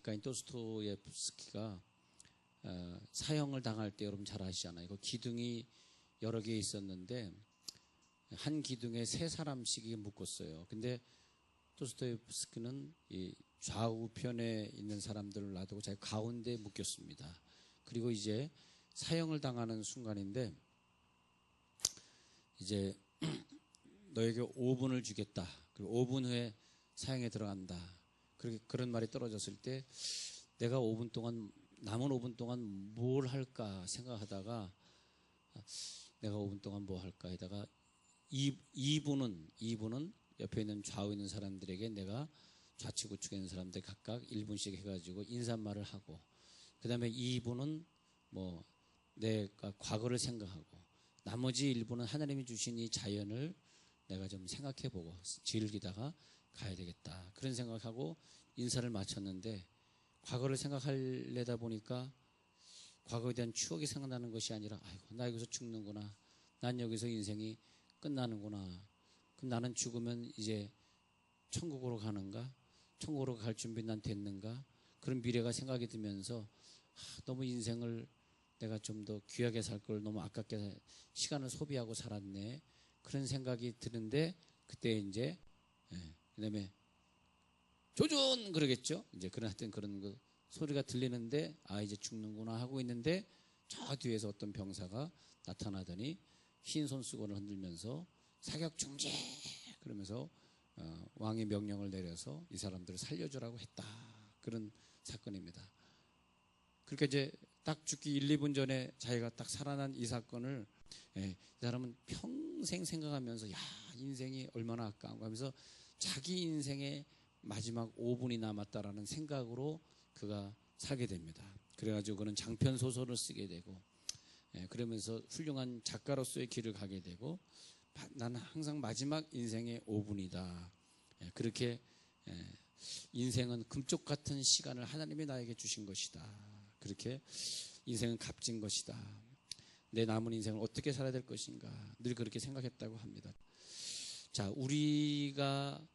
작가인 도스토옙스키가 사형을 당할 때 여러분 잘 아시잖아요. 그 기둥이 여러 개 있었는데 한 기둥에 3사람씩 묶었어요. 근데 도스토옙스키는 이 좌우편에 있는 사람들을 놔두고 자기 가운데에 묶였습니다. 그리고 이제 사형을 당하는 순간인데 이제 너에게 5분을 주겠다. 그리고 5분 후에 사형에 들어간다. 그런 말이 떨어졌을 때 내가 5분 동안 남은 5분 동안 뭘 할까 생각하다가 내가 5분 동안 뭐 할까 하다가 2분은 옆에 있는 좌우에 있는 사람들에게 내가 좌측 우측에 있는 사람들 각각 1분씩 해가지고 인사말을 하고 그 다음에 2분은 뭐 내가 과거를 생각하고 나머지 1분은 하나님이 주신 이 자연을 내가 좀 생각해보고 즐기다가 가야 되겠다. 그런 생각하고 인사를 마쳤는데 과거를 생각하려다 보니까 과거에 대한 추억이 생각나는 것이 아니라 아이고 나 여기서 죽는구나. 난 여기서 인생이 끝나는구나. 그럼 나는 죽으면 이제 천국으로 가는가? 천국으로 갈 준비 난 됐는가? 그런 미래가 생각이 들면서 너무 인생을 내가 좀 더 귀하게 살 걸 너무 아깝게 시간을 소비하고 살았네. 그런 생각이 드는데 그때 이제 그다음에 조준 그러겠죠. 이제 그런 하여튼 그런 그 소리가 들리는데 이제 죽는구나 하고 있는데 저 뒤에서 어떤 병사가 나타나더니 흰 손수건을 흔들면서 사격 중지 그러면서 왕의 명령을 내려서 이 사람들을 살려주라고 했다. 그런 사건입니다. 그러니까 이제 딱 죽기 1, 2분 전에 자기가 딱 살아난 이 사건을 이 사람은 평생 생각하면서 인생이 얼마나 아까운가 하면서 자기 인생의 마지막 5분이 남았다라는 생각으로 그가 살게 됩니다. 그래가지고 그는 장편 소설을 쓰게 되고 그러면서 훌륭한 작가로서의 길을 가게 되고 나는 항상 마지막 인생의 5분이다. 그렇게 인생은 금쪽 같은 시간을 하나님이 나에게 주신 것이다. 그렇게 인생은 값진 것이다. 내 남은 인생을 어떻게 살아야 될 것인가 늘 그렇게 생각했다고 합니다. 자, 우리가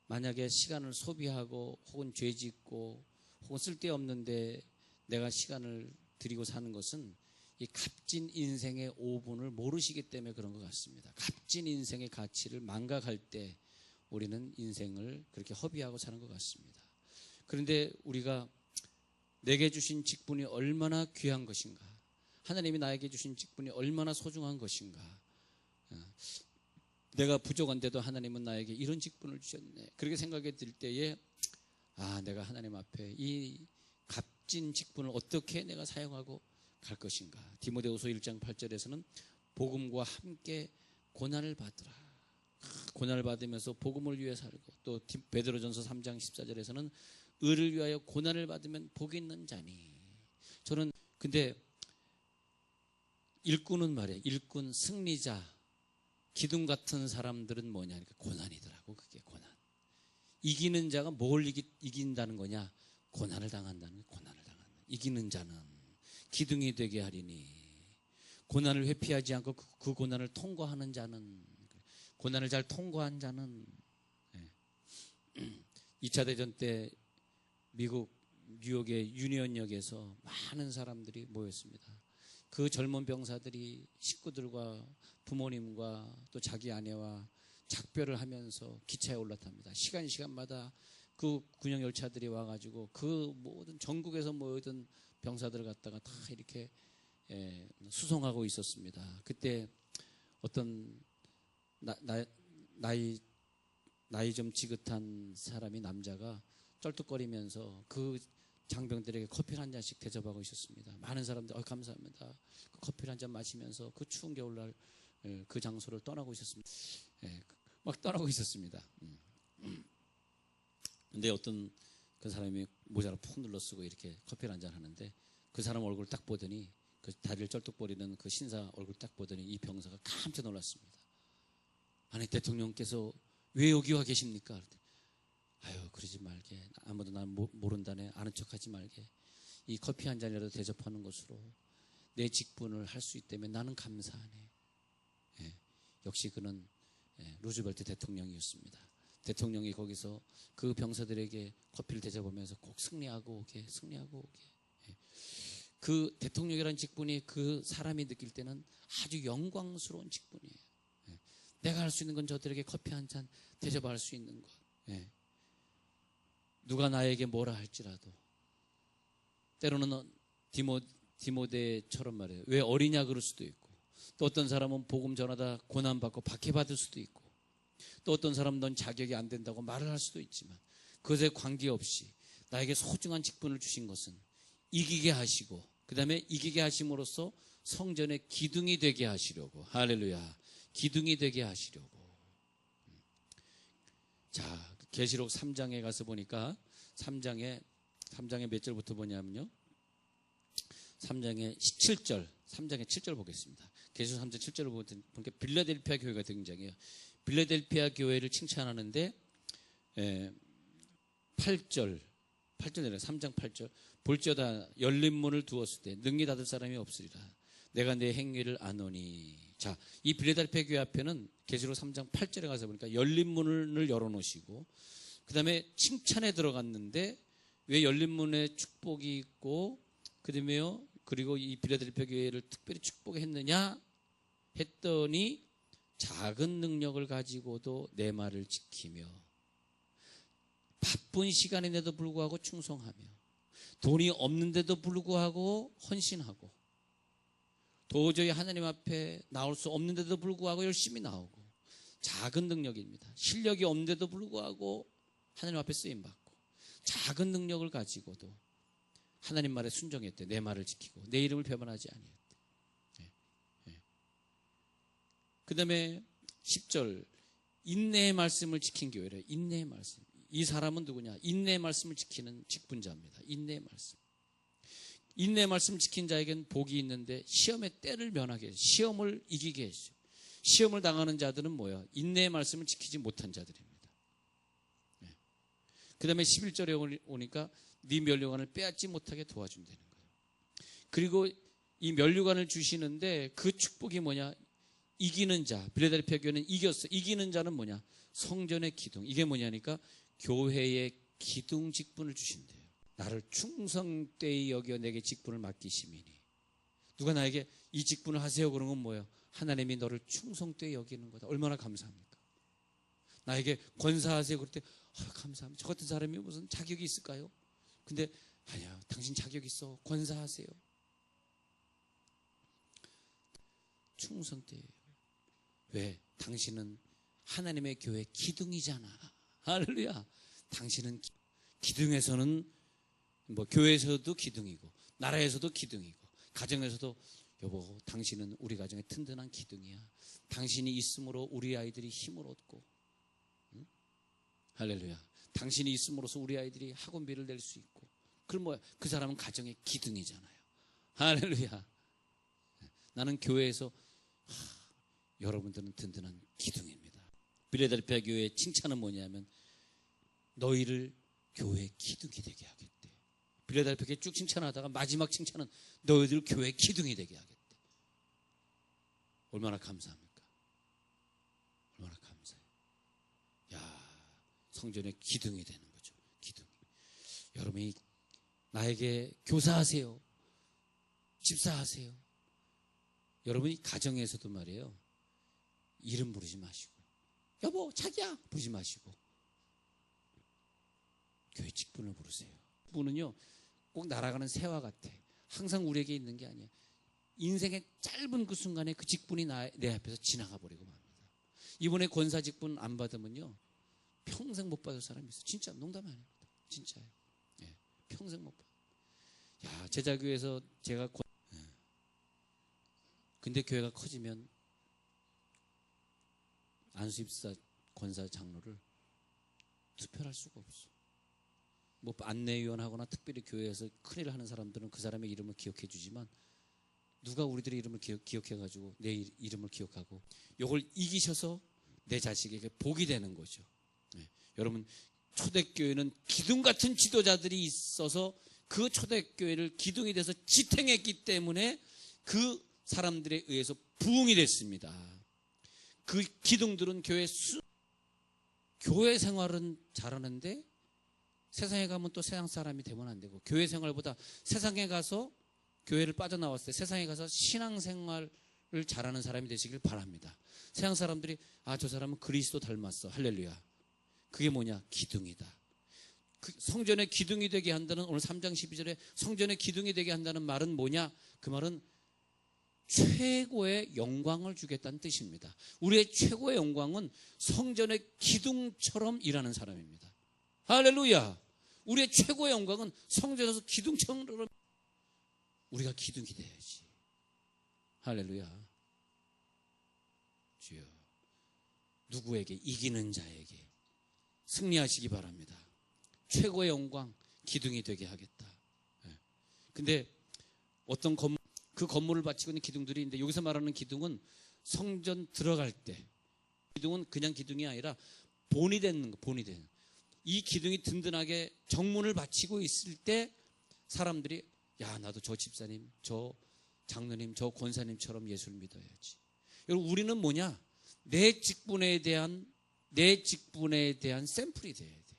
만약에 시간을 소비하고 혹은 죄 짓고 혹은 쓸데없는데 내가 시간을 들이고 사는 것은 이 값진 인생의 5분을 모르시기 때문에 그런 것 같습니다. 값진 인생의 가치를 망각할 때 우리는 인생을 그렇게 허비하고 사는 것 같습니다. 그런데 우리가 내게 주신 직분이 얼마나 귀한 것인가, 하나님이 나에게 주신 직분이 얼마나 소중한 것인가, 내가 부족한데도 하나님은 나에게 이런 직분을 주셨네. 그렇게 생각이 들 때에 내가 하나님 앞에 이 값진 직분을 어떻게 내가 사용하고 갈 것인가. 디모데후서 1장 8절에서는 복음과 함께 고난을 받으라. 고난을 받으면서 복음을 위해 살고 또 베드로전서 3장 14절에서는 의를 위하여 고난을 받으면 복이 있는 자니. 저는 근데 일꾼은 말이에요. 일꾼, 승리자, 기둥 같은 사람들은 뭐냐? 그러니까 고난이더라고. 그게 고난. 이기는 자가 뭘 이긴다는 거냐? 고난을 당한다는 거예요. 고난을 당한다. 이기는 자는 기둥이 되게 하리니. 고난을 회피하지 않고 그 고난을 통과하는 자는, 고난을 잘 통과한 자는. 2차 대전 때 미국 뉴욕의 유니언역에서 많은 사람들이 모였습니다. 그 젊은 병사들이 식구들과 부모님과 또 자기 아내와 작별을 하면서 기차에 올라탑니다. 시간마다 그 군용 열차들이 와가지고 그 모든 전국에서 모이던 병사들을 갖다가 다 이렇게 수송하고 있었습니다. 그때 어떤 나이 좀 지긋한 사람이, 남자가 쩔뚝거리면서 그 장병들에게 커피를 한 잔씩 대접하고 있었습니다. 많은 사람들 감사합니다. 그 커피를 한 잔 마시면서 그 추운 겨울날 그 장소를 떠나고 있었습니다. 막 떠나고 있었습니다. 근데 어떤 그 사람이 모자를 푹 눌러쓰고 이렇게 커피를 한 잔 하는데 그 사람 얼굴을 딱 보더니, 그 다리를 쩔뚝거리는 그 신사 얼굴 딱 보더니 이 병사가 깜짝 놀랐습니다. 아니, 대통령께서 왜 여기 와 계십니까? 그러지 말게. 아무도 난 모른다네. 아는 척하지 말게. 이 커피 한 잔이라도 대접하는 것으로 내 직분을 할 수 있다면 나는 감사하네. 역시 그는 루즈벨트 대통령이었습니다. 대통령이 거기서 그 병사들에게 커피를 대접하면서 꼭 승리하고 오게, 승리하고 오게. 예. 그 대통령이라는 직분이 그 사람이 느낄 때는 아주 영광스러운 직분이에요. 예. 내가 할 수 있는 건 저들에게 커피 한 잔 대접할 수 있는 것. 예. 누가 나에게 뭐라 할지라도 때로는 디모데처럼 말해요. 왜 어리냐 그럴 수도 있고, 또 어떤 사람은 복음 전하다 고난받고 박해받을 수도 있고, 또 어떤 사람은 넌 자격이 안 된다고 말을 할 수도 있지만, 그것에 관계없이 나에게 소중한 직분을 주신 것은 이기게 하시고, 그 다음에 이기게 하심으로써 성전의 기둥이 되게 하시려고. 할렐루야. 기둥이 되게 하시려고. 자, 계시록 3장에 가서 보니까 3장에 몇 절부터 보냐면요, 3장의 7절 보겠습니다. 계시록 3장 7절을 보니까 빌라델피아 교회가 등장해요. 빌라델피아 교회를 칭찬하는데 8절 내려 3장 8절. 볼지어다 열린 문을 두었을 때 능히 닫을 사람이 없으리라. 내가 내 행위를 아노니. 자, 이 빌라델피아 교회 앞에는 계시록 3장 8절에 가서 보니까 열린 문을 열어놓으시고, 그 다음에 칭찬에 들어갔는데 왜 열린 문에 축복이 있고, 그다음에요, 그리고 이 빌라델피아 교회를 특별히 축복했느냐 했더니 작은 능력을 가지고도 내 말을 지키며 바쁜 시간인데도 불구하고 충성하며 돈이 없는데도 불구하고 헌신하고 도저히 하나님 앞에 나올 수 없는데도 불구하고 열심히 나오고, 작은 능력입니다. 실력이 없는데도 불구하고 하나님 앞에 쓰임받고 작은 능력을 가지고도 하나님 말에 순종했대. 내 말을 지키고 내 이름을 배반하지 아니했대. 그 다음에 10절 인내의 말씀을 지킨 교회래. 인내의 말씀. 이 사람은 누구냐? 인내의 말씀을 지키는 직분자입니다. 인내의 말씀. 인내의 말씀을 지킨 자에게는 복이 있는데 시험의 때를 면하게 해서 시험을 이기게 해주죠. 시험을 당하는 자들은 뭐야? 인내의 말씀을 지키지 못한 자들입니다. 그 다음에 11절에 오니까 네 면류관을 빼앗지 못하게 도와준다는 거예요. 그리고 이 면류관을 주시는데 그 축복이 뭐냐? 이기는 자. 빌라델피아 교회는 이겼어. 이기는 자는 뭐냐? 성전의 기둥. 이게 뭐냐니까 교회의 기둥 직분을 주신대요. 나를 충성되이 여겨 내게 직분을 맡기심이니. 누가 나에게 이 직분을 하세요 그런 건 뭐예요? 하나님이 너를 충성되이 여기는 거다. 얼마나 감사합니까? 나에게 권사하세요 그럴 때 감사합니다. 저 같은 사람이 무슨 자격이 있을까요? 근데 아니야, 당신 자격 있어. 권사하세요. 충성되이. 왜? 당신은 하나님의 교회 기둥이잖아. 할렐루야. 당신은 기둥에서는 뭐 교회에서도 기둥이고 나라에서도 기둥이고 가정에서도 여보, 당신은 우리 가정의 튼튼한 기둥이야. 당신이 있음으로 우리 아이들이 힘을 얻고, 응? 할렐루야. 당신이 있음으로써 우리 아이들이 학원비를 낼 수 있고. 그럼 뭐야? 그 사람은 가정의 기둥이잖아요. 할렐루야. 나는 교회에서 여러분들은 든든한 기둥입니다. 빌라델피아 교회의 칭찬은 뭐냐면 너희를 교회의 기둥이 되게 하겠대. 빌라델피아 교회 쭉 칭찬하다가 마지막 칭찬은 너희들 교회의 기둥이 되게 하겠대. 얼마나 감사합니까? 얼마나 감사해요. 야, 성전의 기둥이 되는 거죠. 기둥. 여러분이 나에게 교사하세요. 집사하세요. 여러분이 가정에서도 말이에요. 이름 부르지 마시고 여보, 자기야 부르지 마시고 교회 직분을 부르세요. 직분은요 꼭 날아가는 새와 같아. 항상 우리에게 있는 게 아니에요. 인생의 짧은 그 순간에 그 직분이 내 앞에서 지나가 버리고 맙니다. 이번에 권사 직분 안 받으면요 평생 못 받을 사람이 있어요. 진짜 농담 아닙니다. 진짜예요. 예, 평생 못 받아요. 야, 제자교회에서 제가 근데 교회가 커지면 안수입사 권사 장로를 투표할 수가 없어. 뭐 안내위원하거나 특별히 교회에서 큰일을 하는 사람들은 그 사람의 이름을 기억해 주지만 누가 우리들의 이름을 기억해 가지고 내 이름을 기억하고 이걸 이기셔서 내 자식에게 복이 되는 거죠. 네. 여러분, 초대교회는 기둥 같은 지도자들이 있어서 그 초대교회를 기둥이 돼서 지탱했기 때문에 그 사람들에 의해서 부흥이 됐습니다. 그 기둥들은 교회 생활은 잘하는데 세상에 가면 또 세상 사람이 되면 안 되고, 교회 생활보다 세상에 가서 교회를 빠져나왔을 때 세상에 가서 신앙생활을 잘하는 사람이 되시길 바랍니다. 세상 사람들이 저 사람은 그리스도 닮았어, 할렐루야. 그게 뭐냐? 기둥이다. 성전의 기둥이 되게 한다는, 오늘 3장 12절에 성전의 기둥이 되게 한다는 말은 뭐냐? 그 말은 최고의 영광을 주겠다는 뜻입니다. 우리의 최고의 영광은 성전의 기둥처럼 일하는 사람입니다. 할렐루야. 우리의 최고의 영광은 성전에서 기둥처럼, 우리가 기둥이 돼야지. 할렐루야. 주여, 누구에게? 이기는 자에게 승리하시기 바랍니다. 최고의 영광, 기둥이 되게 하겠다. 근데 어떤 그 건물을 바치고 있는 기둥들이 있는데, 여기서 말하는 기둥은 성전 들어갈 때, 기둥은 그냥 기둥이 아니라 본이 되는 거, 본이 되는. 이 기둥이 든든하게 정문을 바치고 있을 때 사람들이, 야, 나도 저 집사님, 저 장로님, 저 권사님처럼 예수를 믿어야지. 여러분, 우리는 뭐냐? 내 직분에 대한 샘플이 돼야 돼.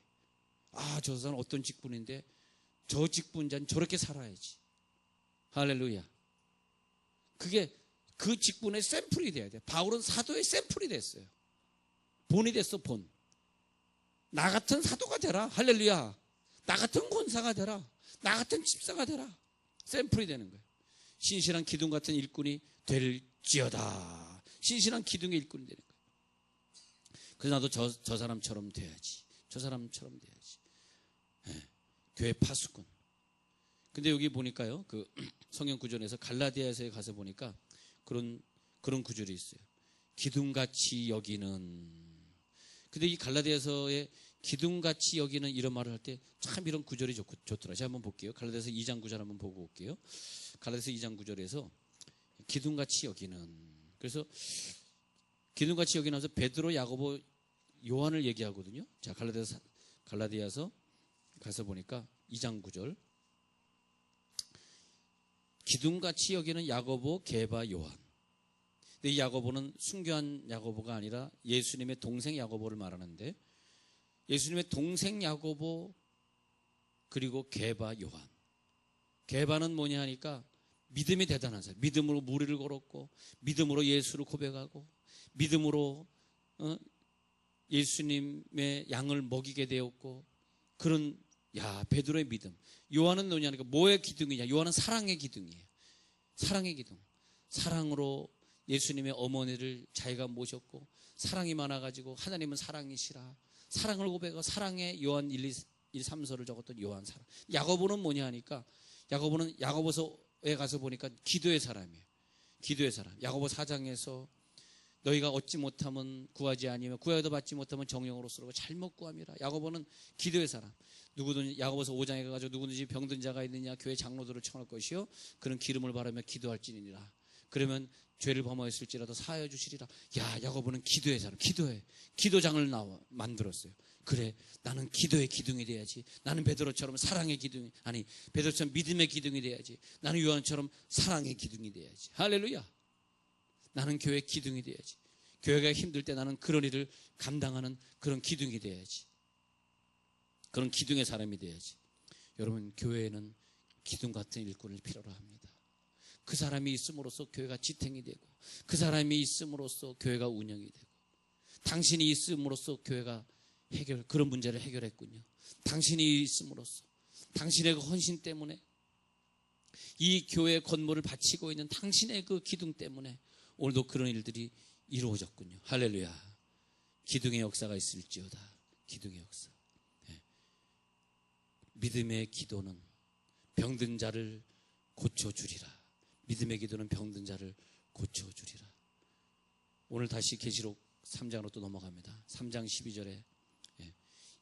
저 사람은 어떤 직분인데 저 직분자는 저렇게 살아야지. 할렐루야. 그게 그 직분의 샘플이 돼야 돼. 바울은 사도의 샘플이 됐어요. 본이 됐어, 본. 나 같은 사도가 되라. 할렐루야. 나 같은 권사가 되라. 나 같은 집사가 되라. 샘플이 되는 거예요. 신실한 기둥 같은 일꾼이 될지어다. 신실한 기둥의 일꾼이 되는 거예요. 그래서 나도 저 사람처럼 돼야지. 저 사람처럼 돼야지. 네. 교회 파수꾼. 근데 여기 보니까요, 그 성경 구절에서 갈라디아서에 가서 보니까 그런 구절이 있어요. 기둥같이 여기는. 근데 이 갈라디아서에 기둥같이 여기는 이런 말을 할 때 참 이런 구절이 좋더라. 제가 한번 볼게요. 갈라디아서 2장 9절 한번 보고 올게요. 갈라디아서 2장 9절에서 기둥같이 여기는. 그래서 기둥같이 여기면서 베드로, 야고보, 요한을 얘기하거든요. 자, 갈라디아서 가서 보니까 2장 9절. 기둥같이 여기는 야고보, 게바, 요한. 근데 이 야고보는 순교한 야고보가 아니라 예수님의 동생 야고보를 말하는데, 예수님의 동생 야고보 그리고 게바, 요한. 게바는 뭐냐 하니까 믿음이 대단한 사람. 믿음으로 무리를 걸었고, 믿음으로 예수를 고백하고, 믿음으로 예수님의 양을 먹이게 되었고, 그런 베드로의 믿음. 요한은 뭐냐 하니까 뭐의 기둥이냐? 요한은 사랑의 기둥이에요. 사랑의 기둥. 사랑으로 예수님의 어머니를 자기가 모셨고, 사랑이 많아가지고 하나님은 사랑이시라. 사랑을 고백하고 사랑의 요한 1, 3서를 적었던 요한 사랑. 야고보는 뭐냐 하니까 야고보는 야고보서에 가서 보니까 기도의 사람이에요. 기도의 사람. 야고보 4장에서 너희가 얻지 못하면 구하지 아니면 구하여도 받지 못하면 정령으로 쓰라고 잘못 구함이라. 야고보는 기도의 사람. 누구든지 야고보서 5장에 가가지고 누구든지 병든 자가 있느냐 교회 장로들을 청할 것이요 그런 기름을 바르며 기도할지니라. 그러면 죄를 범하였을지라도 사하여 주시리라. 야고보는 기도의 사람. 기도장을 만들었어요. 그래, 나는 기도의 기둥이 돼야지. 나는 베드로처럼 사랑의 기둥이, 아니 베드로처럼 믿음의 기둥이 돼야지. 나는 요한처럼 사랑의 기둥이 돼야지. 할렐루야. 나는 교회의 기둥이 돼야지. 교회가 힘들 때 나는 그런 일을 감당하는 그런 기둥이 돼야지. 그런 기둥의 사람이 돼야지. 여러분, 교회에는 기둥 같은 일꾼을 필요로 합니다. 그 사람이 있음으로써 교회가 지탱이 되고, 그 사람이 있음으로써 교회가 운영이 되고, 당신이 있음으로써 교회가 그런 문제를 해결했군요. 당신이 있음으로써, 당신의 그 헌신 때문에, 이 교회 건물을 바치고 있는 당신의 그 기둥 때문에 오늘도 그런 일들이 이루어졌군요. 할렐루야. 기둥의 역사가 있을지어다. 기둥의 역사. 네. 믿음의 기도는 병든 자를 고쳐주리라. 믿음의 기도는 병든 자를 고쳐주리라. 오늘 다시 계시록 3장으로 또 넘어갑니다. 3장 12절에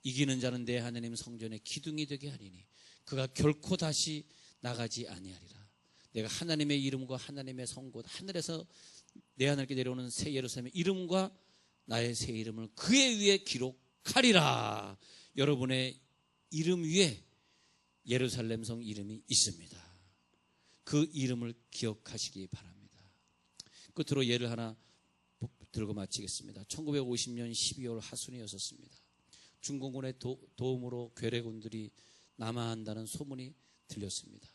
이기는 자는 내 하나님 성전의 기둥이 되게 하리니 그가 결코 다시 나가지 아니하리라. 내가 하나님의 이름과 하나님의 성곳 하늘에서 내 하늘께 내려오는 새 예루살렘의 이름과 나의 새 이름을 그의 위에 기록하리라. 여러분의 이름 위에 예루살렘 성 이름이 있습니다. 그 이름을 기억하시기 바랍니다. 끝으로 예를 하나 들고 마치겠습니다. 1950년 12월 하순이었습니다. 중공군의 도움으로 괴뢰군들이 남하한다는 소문이 들렸습니다.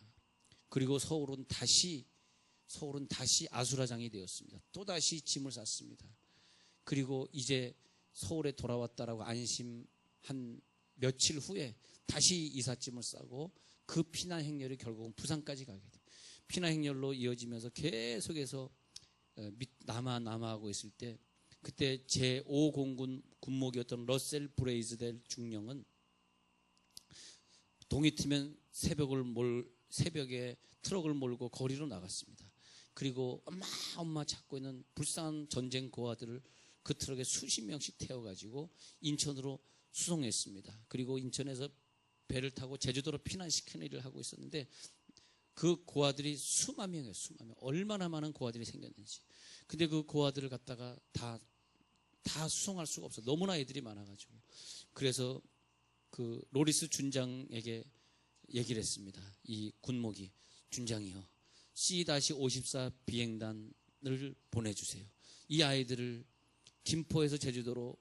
그리고 서울은 다시 아수라장이 되었습니다. 또다시 짐을 쌌습니다. 그리고 이제 서울에 돌아왔다라고 안심한 며칠 후에 다시 이삿짐을 싸고 그 피난 행렬이 결국은 부산까지 가게 됩니다. 피난 행렬로 이어지면서 계속해서 남하하고 있을 때, 그때 제5공군 군목이었던 러셀 브레이즈델 중령은 동이 트면 새벽에 트럭을 몰고 거리로 나갔습니다. 그리고 엄마 찾고 있는 불쌍한 전쟁 고아들을 그 트럭에 수십 명씩 태워가지고 인천으로 수송했습니다. 그리고 인천에서 배를 타고 제주도로 피난시키는 일을 하고 있었는데, 그 고아들이 수만 명이에요. 수만 명. 얼마나 많은 고아들이 생겼는지. 근데 그 고아들을 갖다가 다 수송할 수가 없어. 너무나 애들이 많아가지고. 그래서 그 로리스 준장에게 얘기를 했습니다. 이 군목이, 준장이요, C-54 비행단을 보내주세요. 이 아이들을 김포에서 제주도로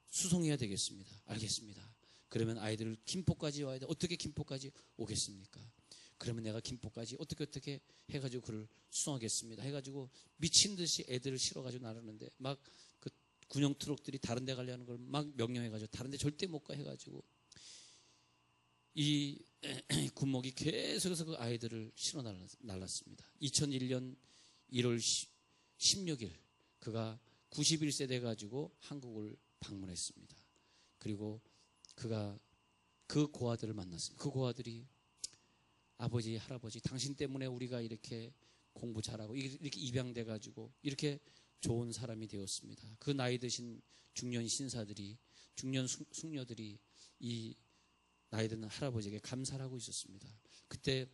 수송해야 되겠습니다. 알겠습니다. 그러면 아이들을 김포까지 와야 돼. 어떻게 김포까지 오겠습니까? 그러면 내가 김포까지 어떻게 해가지고 그를 수송하겠습니다. 해가지고 미친 듯이 애들을 실어가지고 나르는데, 막 그 군용 트럭들이 다른 데 가려는 걸 막 명령해가지고 다른 데 절대 못 가 해가지고 이 군목이 계속해서 그 아이들을 실어 날랐습니다. 2001년 1월 16일 그가 91세 돼가지고 한국을 방문했습니다. 그리고 그가 그 고아들을 만났습니다. 그 고아들이, 아버지, 할아버지, 당신 때문에 우리가 이렇게 공부 잘하고 이렇게 입양돼가지고 이렇게 좋은 사람이 되었습니다. 그 나이 드신 중년 신사들이, 중년 숙녀들이 이 나이 드는 할아버지에게 감사를 하고 있었습니다. 그때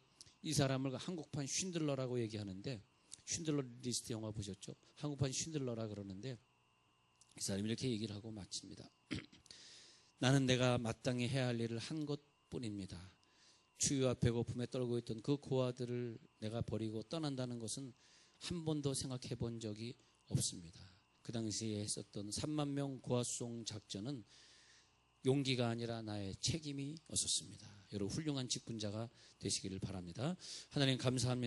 이 사람을 한국판 쉰들러라고 얘기하는데, 쉰들러 리스트 영화 보셨죠? 한국판 쉰들러라 그러는데, 이 사람이 이렇게 얘기를 하고 마칩니다. 나는 내가 마땅히 해야 할 일을 한 것뿐입니다. 추위와 배고픔에 떨고 있던 그 고아들을 내가 버리고 떠난다는 것은 한 번도 생각해 본 적이 없습니다. 그 당시에 했었던 3만 명 고아 수송 작전은 용기가 아니라 나의 책임이었습니다. 여러분, 훌륭한 직분자가 되시기를 바랍니다. 하나님 감사합니다.